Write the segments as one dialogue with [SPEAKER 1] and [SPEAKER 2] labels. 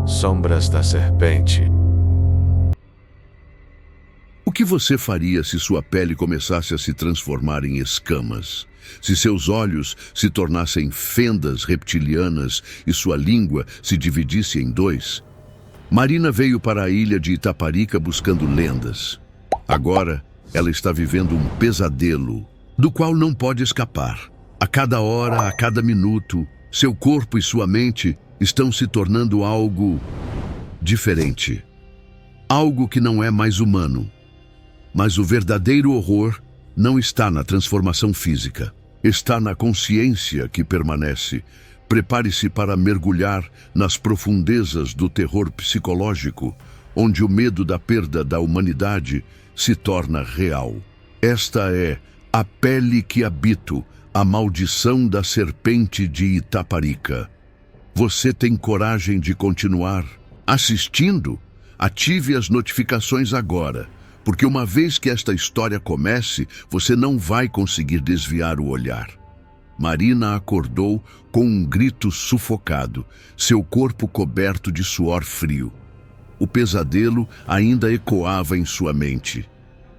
[SPEAKER 1] Sombras da serpente.
[SPEAKER 2] O que você faria se sua pele começasse a se transformar em escamas? Se seus olhos se tornassem fendas reptilianas e sua língua se dividisse em dois? Marina veio para a ilha de Itaparica buscando lendas. Agora, ela está vivendo um pesadelo, do qual não pode escapar. A cada hora, a cada minuto, seu corpo e sua mente estão se tornando algo diferente. Algo que não é mais humano. Mas o verdadeiro horror não está na transformação física. Está na consciência que permanece. Prepare-se para mergulhar nas profundezas do terror psicológico, onde o medo da perda da humanidade se torna real. Esta é A Pele que Habito, a maldição da serpente de Itaparica. Você tem coragem de continuar assistindo? Ative as notificações agora, porque uma vez que esta história comece, você não vai conseguir desviar o olhar. Marina acordou com um grito sufocado, seu corpo coberto de suor frio. O pesadelo ainda ecoava em sua mente.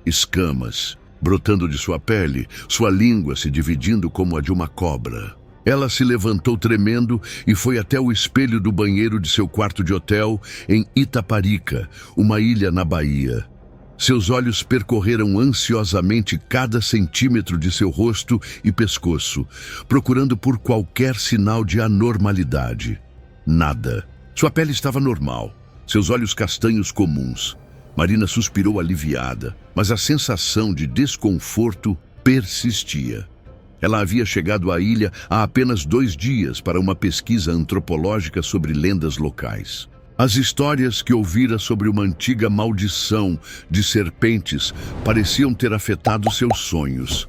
[SPEAKER 2] Escamas brotando de sua pele, sua língua se dividindo como a de uma cobra. Ela se levantou tremendo e foi até o espelho do banheiro de seu quarto de hotel em Itaparica, uma ilha na Bahia. Seus olhos percorreram ansiosamente cada centímetro de seu rosto e pescoço, procurando por qualquer sinal de anormalidade. Nada. Sua pele estava normal, seus olhos castanhos comuns. Marina suspirou aliviada, mas a sensação de desconforto persistia. Ela havia chegado à ilha há apenas 2 dias para uma pesquisa antropológica sobre lendas locais. As histórias que ouvira sobre uma antiga maldição de serpentes pareciam ter afetado seus sonhos.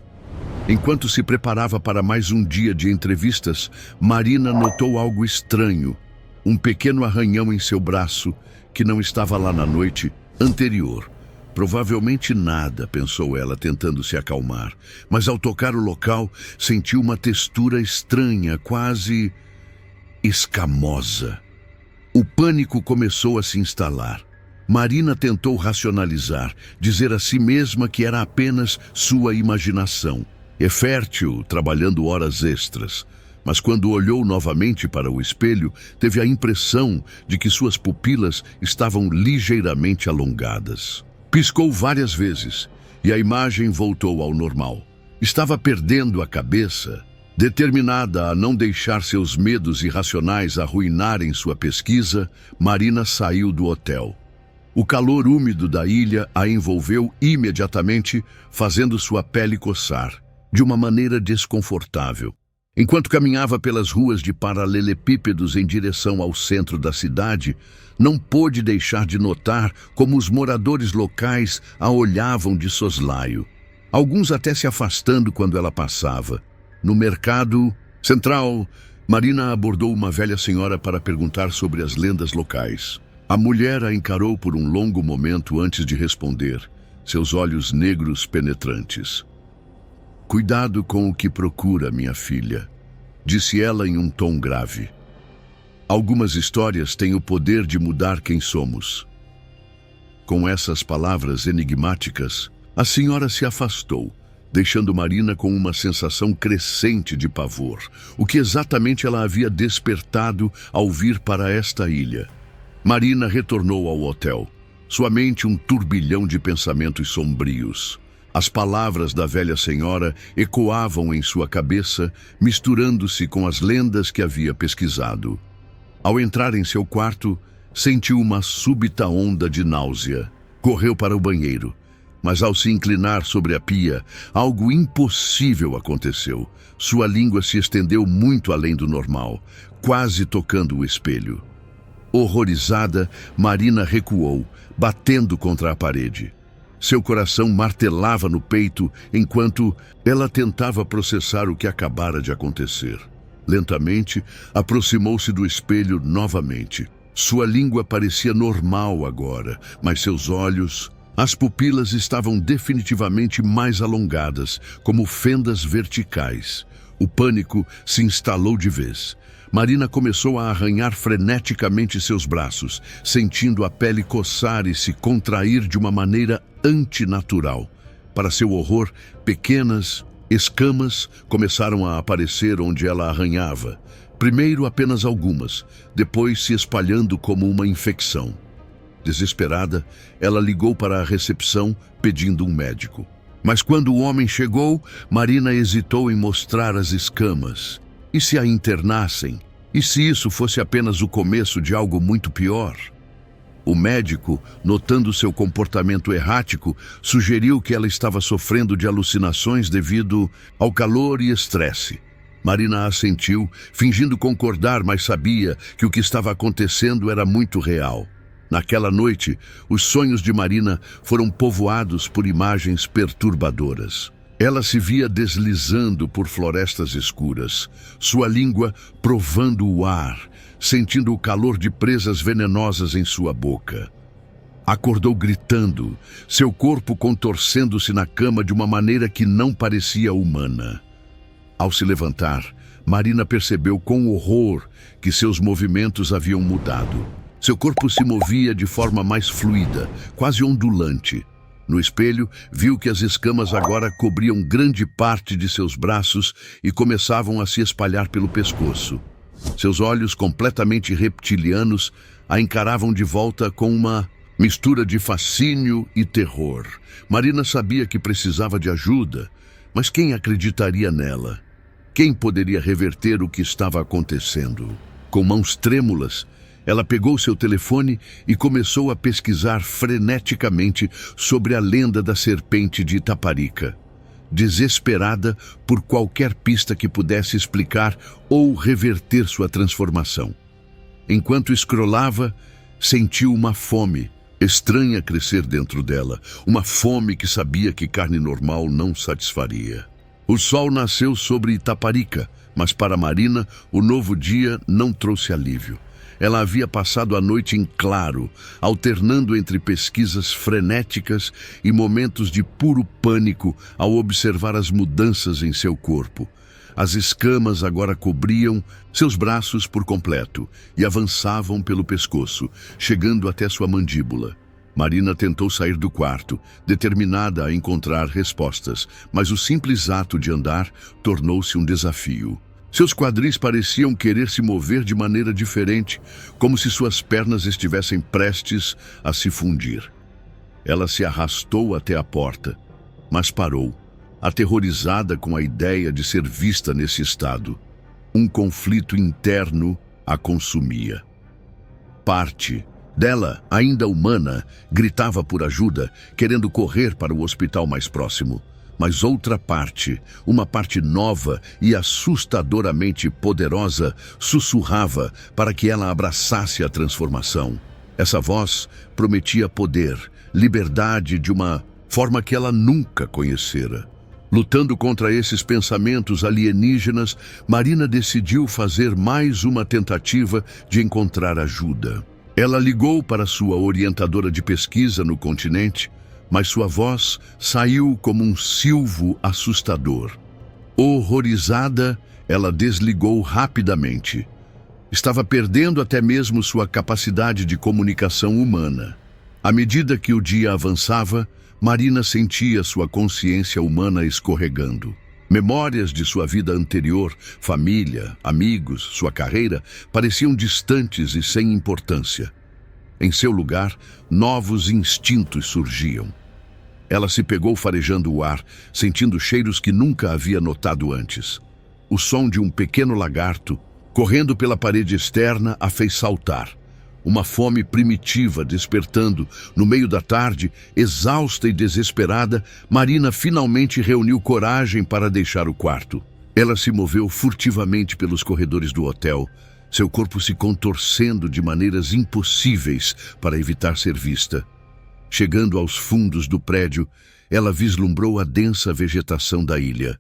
[SPEAKER 2] Enquanto se preparava para mais um dia de entrevistas, Marina notou algo estranho. Um pequeno arranhão em seu braço, que não estava lá na noite anterior. Provavelmente nada, pensou ela, tentando se acalmar. Mas ao tocar o local, sentiu uma textura estranha, quase escamosa. O pânico começou a se instalar. Marina tentou racionalizar, dizer a si mesma que era apenas sua imaginação. É fértil, trabalhando horas extras. Mas quando olhou novamente para o espelho, teve a impressão de que suas pupilas estavam ligeiramente alongadas. Piscou várias vezes e a imagem voltou ao normal. Estava perdendo a cabeça. Determinada a não deixar seus medos irracionais arruinarem sua pesquisa, Marina saiu do hotel. O calor úmido da ilha a envolveu imediatamente, fazendo sua pele coçar, de uma maneira desconfortável. Enquanto caminhava pelas ruas de paralelepípedos em direção ao centro da cidade, não pôde deixar de notar como os moradores locais a olhavam de soslaio. Alguns até se afastando quando ela passava. No mercado central, Marina abordou uma velha senhora para perguntar sobre as lendas locais. A mulher a encarou por um longo momento antes de responder, seus olhos negros penetrantes. "Cuidado com o que procura, minha filha", disse ela em um tom grave. "Algumas histórias têm o poder de mudar quem somos." Com essas palavras enigmáticas, a senhora se afastou, deixando Marina com uma sensação crescente de pavor. O que exatamente ela havia despertado ao vir para esta ilha? Marina retornou ao hotel, sua mente um turbilhão de pensamentos sombrios. As palavras da velha senhora ecoavam em sua cabeça, misturando-se com as lendas que havia pesquisado. Ao entrar em seu quarto, sentiu uma súbita onda de náusea. Correu para o banheiro, mas ao se inclinar sobre a pia, algo impossível aconteceu. Sua língua se estendeu muito além do normal, quase tocando o espelho. Horrorizada, Marina recuou, batendo contra a parede. Seu coração martelava no peito enquanto ela tentava processar o que acabara de acontecer. Lentamente, aproximou-se do espelho novamente. Sua língua parecia normal agora, mas seus olhos... As pupilas estavam definitivamente mais alongadas, como fendas verticais. O pânico se instalou de vez. Marina começou a arranhar freneticamente seus braços, sentindo a pele coçar e se contrair de uma maneira antinatural. Para seu horror, pequenas escamas começaram a aparecer onde ela arranhava. Primeiro apenas algumas, depois se espalhando como uma infecção. Desesperada, ela ligou para a recepção pedindo um médico. Mas quando o homem chegou, Marina hesitou em mostrar as escamas. E se a internassem? E se isso fosse apenas o começo de algo muito pior? O médico, notando seu comportamento errático, sugeriu que ela estava sofrendo de alucinações devido ao calor e estresse. Marina assentiu, fingindo concordar, mas sabia que o que estava acontecendo era muito real. Naquela noite, os sonhos de Marina foram povoados por imagens perturbadoras. Ela se via deslizando por florestas escuras, sua língua provando o ar, sentindo o calor de presas venenosas em sua boca. Acordou gritando, seu corpo contorcendo-se na cama de uma maneira que não parecia humana. Ao se levantar, Marina percebeu com horror que seus movimentos haviam mudado. Seu corpo se movia de forma mais fluida, quase ondulante. No espelho, viu que as escamas agora cobriam grande parte de seus braços e começavam a se espalhar pelo pescoço. Seus olhos, completamente reptilianos, a encaravam de volta com uma mistura de fascínio e terror. Marina sabia que precisava de ajuda, mas quem acreditaria nela? Quem poderia reverter o que estava acontecendo? Com mãos trêmulas, ela pegou seu telefone e começou a pesquisar freneticamente sobre a lenda da serpente de Itaparica, desesperada por qualquer pista que pudesse explicar ou reverter sua transformação. Enquanto escrolava, sentiu uma fome estranha crescer dentro dela, uma fome que sabia que carne normal não satisfaria. O sol nasceu sobre Itaparica, mas para Marina, o novo dia não trouxe alívio. Ela havia passado a noite em claro, alternando entre pesquisas frenéticas e momentos de puro pânico ao observar as mudanças em seu corpo. As escamas agora cobriam seus braços por completo e avançavam pelo pescoço, chegando até sua mandíbula. Marina tentou sair do quarto, determinada a encontrar respostas, mas o simples ato de andar tornou-se um desafio. Seus quadris pareciam querer se mover de maneira diferente, como se suas pernas estivessem prestes a se fundir. Ela se arrastou até a porta, mas parou, aterrorizada com a ideia de ser vista nesse estado. Um conflito interno a consumia. Parte dela, ainda humana, gritava por ajuda, querendo correr para o hospital mais próximo. Mas outra parte, uma parte nova e assustadoramente poderosa, sussurrava para que ela abraçasse a transformação. Essa voz prometia poder, liberdade de uma forma que ela nunca conhecera. Lutando contra esses pensamentos alienígenas, Marina decidiu fazer mais uma tentativa de encontrar ajuda. Ela ligou para sua orientadora de pesquisa no continente, mas sua voz saiu como um silvo assustador. Horrorizada, ela desligou rapidamente. Estava perdendo até mesmo sua capacidade de comunicação humana. À medida que o dia avançava, Marina sentia sua consciência humana escorregando. Memórias de sua vida anterior, família, amigos, sua carreira, pareciam distantes e sem importância. Em seu lugar, novos instintos surgiam. Ela se pegou farejando o ar, sentindo cheiros que nunca havia notado antes. O som de um pequeno lagarto, correndo pela parede externa, a fez saltar. Uma fome primitiva despertando. No meio da tarde, exausta e desesperada, Marina finalmente reuniu coragem para deixar o quarto. Ela se moveu furtivamente pelos corredores do hotel, seu corpo se contorcendo de maneiras impossíveis para evitar ser vista. Chegando aos fundos do prédio, ela vislumbrou a densa vegetação da ilha.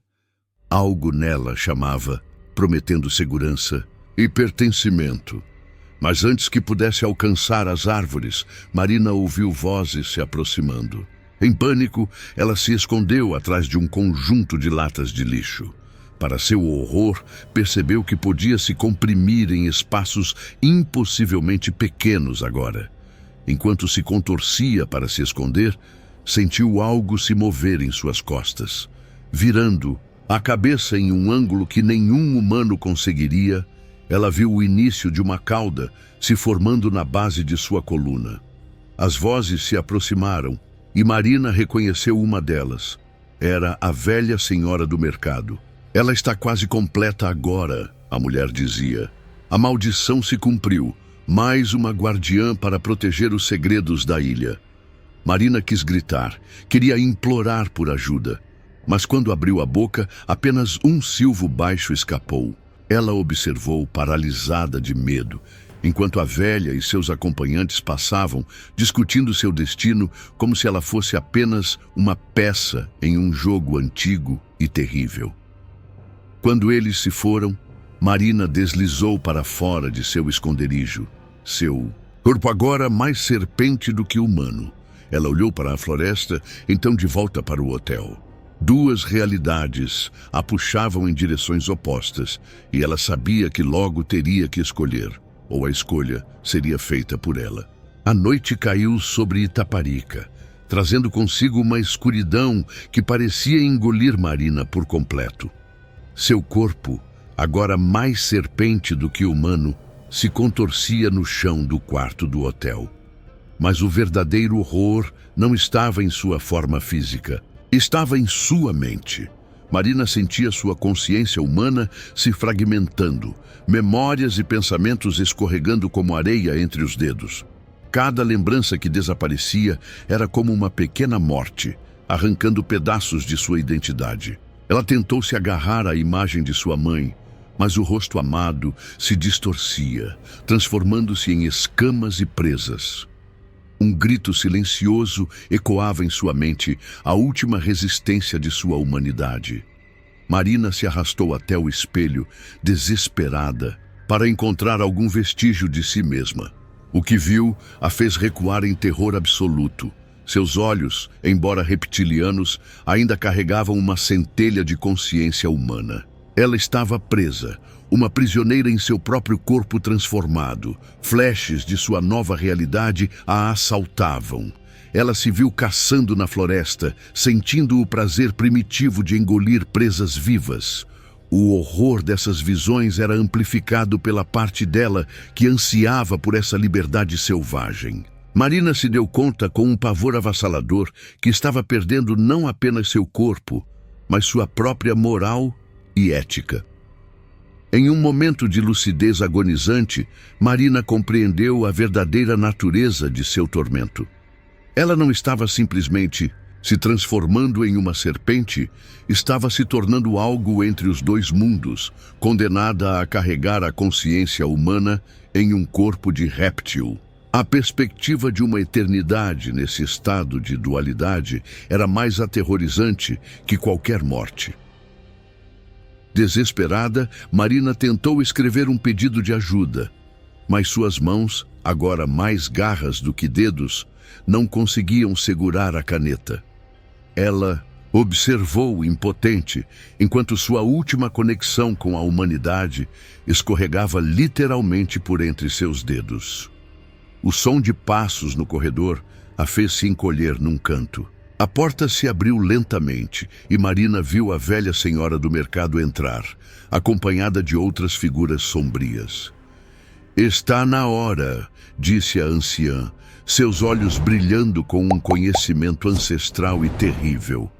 [SPEAKER 2] Algo nela chamava, prometendo segurança e pertencimento. Mas antes que pudesse alcançar as árvores, Marina ouviu vozes se aproximando. Em pânico, ela se escondeu atrás de um conjunto de latas de lixo. para seu horror, percebeu que podia se comprimir em espaços impossivelmente pequenos agora. Enquanto se contorcia para se esconder, sentiu algo se mover em suas costas. Virando a cabeça em um ângulo que nenhum humano conseguiria, ela viu o início de uma cauda se formando na base de sua coluna. As vozes se aproximaram e Marina reconheceu uma delas. Era a velha senhora do mercado. Ela está quase completa agora, a mulher dizia. A maldição se cumpriu. Mais uma guardiã para proteger os segredos da ilha. Marina quis gritar, queria implorar por ajuda. Mas quando abriu a boca, apenas um silvo baixo escapou. Ela observou, paralisada de medo, enquanto a velha e seus acompanhantes passavam, discutindo seu destino como se ela fosse apenas uma peça em um jogo antigo e terrível. Quando eles se foram, Marina deslizou para fora de seu esconderijo. Seu corpo agora mais serpente do que humano. Ela olhou para a floresta, então de volta para o hotel. Duas realidades a puxavam em direções opostas, e ela sabia que logo teria que escolher, ou a escolha seria feita por ela. A noite caiu sobre Itaparica, trazendo consigo uma escuridão que parecia engolir Marina por completo. Seu corpo, agora mais serpente do que humano, se contorcia no chão do quarto do hotel. Mas o verdadeiro horror não estava em sua forma física. Estava em sua mente. Marina sentia sua consciência humana se fragmentando, memórias e pensamentos escorregando como areia entre os dedos. Cada lembrança que desaparecia era como uma pequena morte, arrancando pedaços de sua identidade. Ela tentou se agarrar à imagem de sua mãe, mas o rosto amado se distorcia, transformando-se em escamas e presas. Um grito silencioso ecoava em sua mente, a última resistência de sua humanidade. Marina se arrastou até o espelho, desesperada, para encontrar algum vestígio de si mesma. O que viu a fez recuar em terror absoluto. Seus olhos, embora reptilianos, ainda carregavam uma centelha de consciência humana. Ela estava presa, uma prisioneira em seu próprio corpo transformado. Flashes de sua nova realidade a assaltavam. Ela se viu caçando na floresta, sentindo o prazer primitivo de engolir presas vivas. O horror dessas visões era amplificado pela parte dela que ansiava por essa liberdade selvagem. Marina se deu conta com um pavor avassalador que estava perdendo não apenas seu corpo, mas sua própria moral e ética. Em um momento de lucidez agonizante, Marina compreendeu a verdadeira natureza de seu tormento. Ela não estava simplesmente se transformando em uma serpente, estava se tornando algo entre os dois mundos, condenada a carregar a consciência humana em um corpo de réptil. A perspectiva de uma eternidade nesse estado de dualidade era mais aterrorizante que qualquer morte. Desesperada, Marina tentou escrever um pedido de ajuda, mas suas mãos, agora mais garras do que dedos, não conseguiam segurar a caneta. Ela observou impotente, enquanto sua última conexão com a humanidade escorregava literalmente por entre seus dedos. O som de passos no corredor a fez se encolher num canto. A porta se abriu lentamente e Marina viu a velha senhora do mercado entrar, acompanhada de outras figuras sombrias. "Está na hora", disse a anciã, seus olhos brilhando com um conhecimento ancestral e terrível.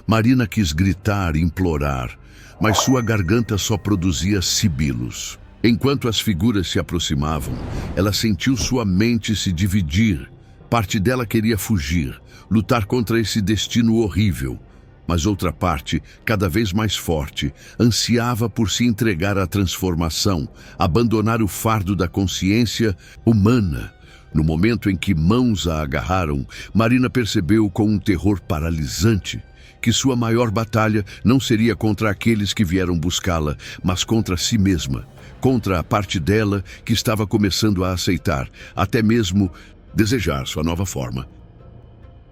[SPEAKER 2] Marina quis gritar, implorar, mas sua garganta só produzia sibilos. Enquanto as figuras se aproximavam, ela sentiu sua mente se dividir. Parte dela queria fugir, lutar contra esse destino horrível, mas outra parte, cada vez mais forte, ansiava por se entregar à transformação, abandonar o fardo da consciência humana. No momento em que mãos a agarraram, Marina percebeu com um terror paralisante que sua maior batalha não seria contra aqueles que vieram buscá-la, mas contra si mesma, contra a parte dela que estava começando a aceitar, até mesmo desejar sua nova forma.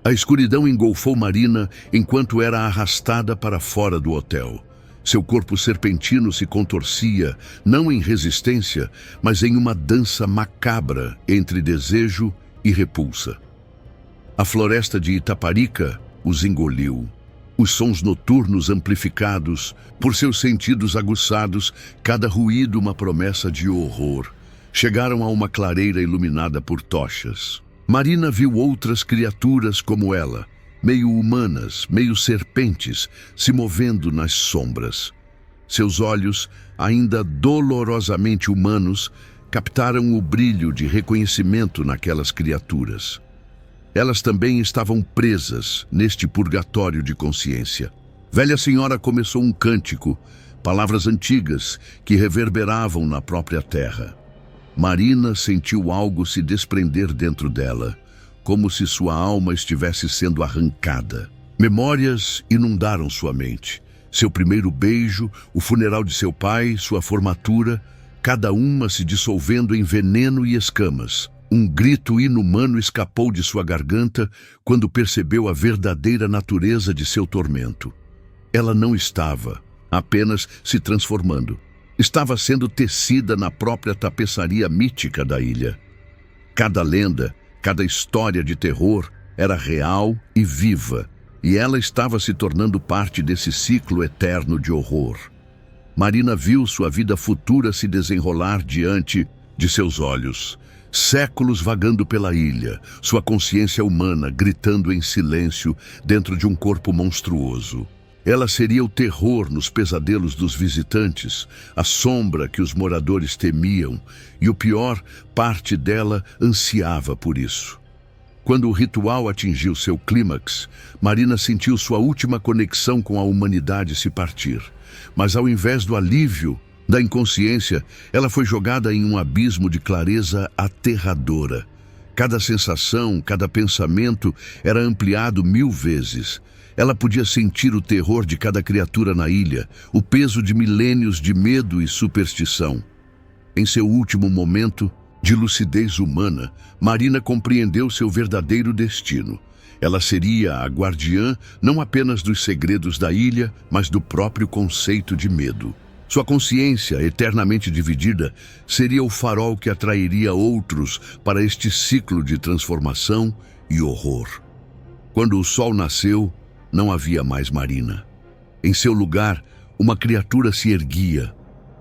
[SPEAKER 2] A escuridão engolfou Marina enquanto era arrastada para fora do hotel. Seu corpo serpentino se contorcia, não em resistência, mas em uma dança macabra entre desejo e repulsa. A floresta de Itaparica os engoliu. Os sons noturnos amplificados, por seus sentidos aguçados, cada ruído uma promessa de horror, chegaram a uma clareira iluminada por tochas. Marina viu outras criaturas como ela, meio humanas, meio serpentes, se movendo nas sombras. Seus olhos, ainda dolorosamente humanos, captaram o brilho de reconhecimento naquelas criaturas. Elas também estavam presas neste purgatório de consciência. Velha Senhora começou um cântico, palavras antigas que reverberavam na própria terra. Marina sentiu algo se desprender dentro dela, como se sua alma estivesse sendo arrancada. Memórias inundaram sua mente. Seu primeiro beijo, o funeral de seu pai, sua formatura, cada uma se dissolvendo em veneno e escamas. Um grito inumano escapou de sua garganta quando percebeu a verdadeira natureza de seu tormento. Ela não estava apenas se transformando. Estava sendo tecida na própria tapeçaria mítica da ilha. Cada lenda, cada história de terror era real e viva, e ela estava se tornando parte desse ciclo eterno de horror. Marina viu sua vida futura se desenrolar diante de seus olhos. Séculos vagando pela ilha, sua consciência humana gritando em silêncio dentro de um corpo monstruoso. Ela seria o terror nos pesadelos dos visitantes, a sombra que os moradores temiam, e o pior, parte dela ansiava por isso. Quando o ritual atingiu seu clímax, Marina sentiu sua última conexão com a humanidade se partir. Mas ao invés do alívio da inconsciência, ela foi jogada em um abismo de clareza aterradora. Cada sensação, cada pensamento era ampliado 1000 vezes. Ela podia sentir o terror de cada criatura na ilha, o peso de milênios de medo e superstição. Em seu último momento de lucidez humana, Marina compreendeu seu verdadeiro destino. Ela seria a guardiã não apenas dos segredos da ilha, mas do próprio conceito de medo. Sua consciência, eternamente dividida, seria o farol que atrairia outros para este ciclo de transformação e horror. Quando o sol nasceu, não havia mais Marina. Em seu lugar, uma criatura se erguia,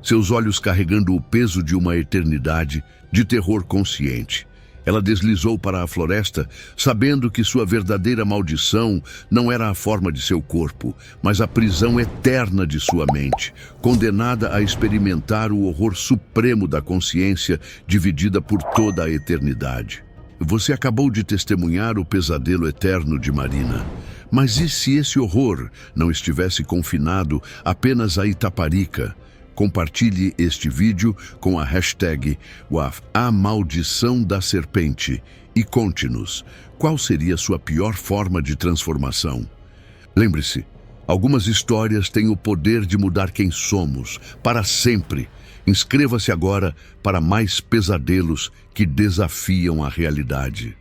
[SPEAKER 2] seus olhos carregando o peso de uma eternidade de terror consciente. Ela deslizou para a floresta, sabendo que sua verdadeira maldição não era a forma de seu corpo, mas a prisão eterna de sua mente, condenada a experimentar o horror supremo da consciência dividida por toda a eternidade. Você acabou de testemunhar o pesadelo eterno de Marina. Mas e se esse horror não estivesse confinado apenas a Itaparica? Compartilhe este vídeo com a hashtag A Maldição da Serpente e conte-nos qual seria sua pior forma de transformação. Lembre-se, algumas histórias têm o poder de mudar quem somos para sempre. Inscreva-se agora para mais pesadelos que desafiam a realidade.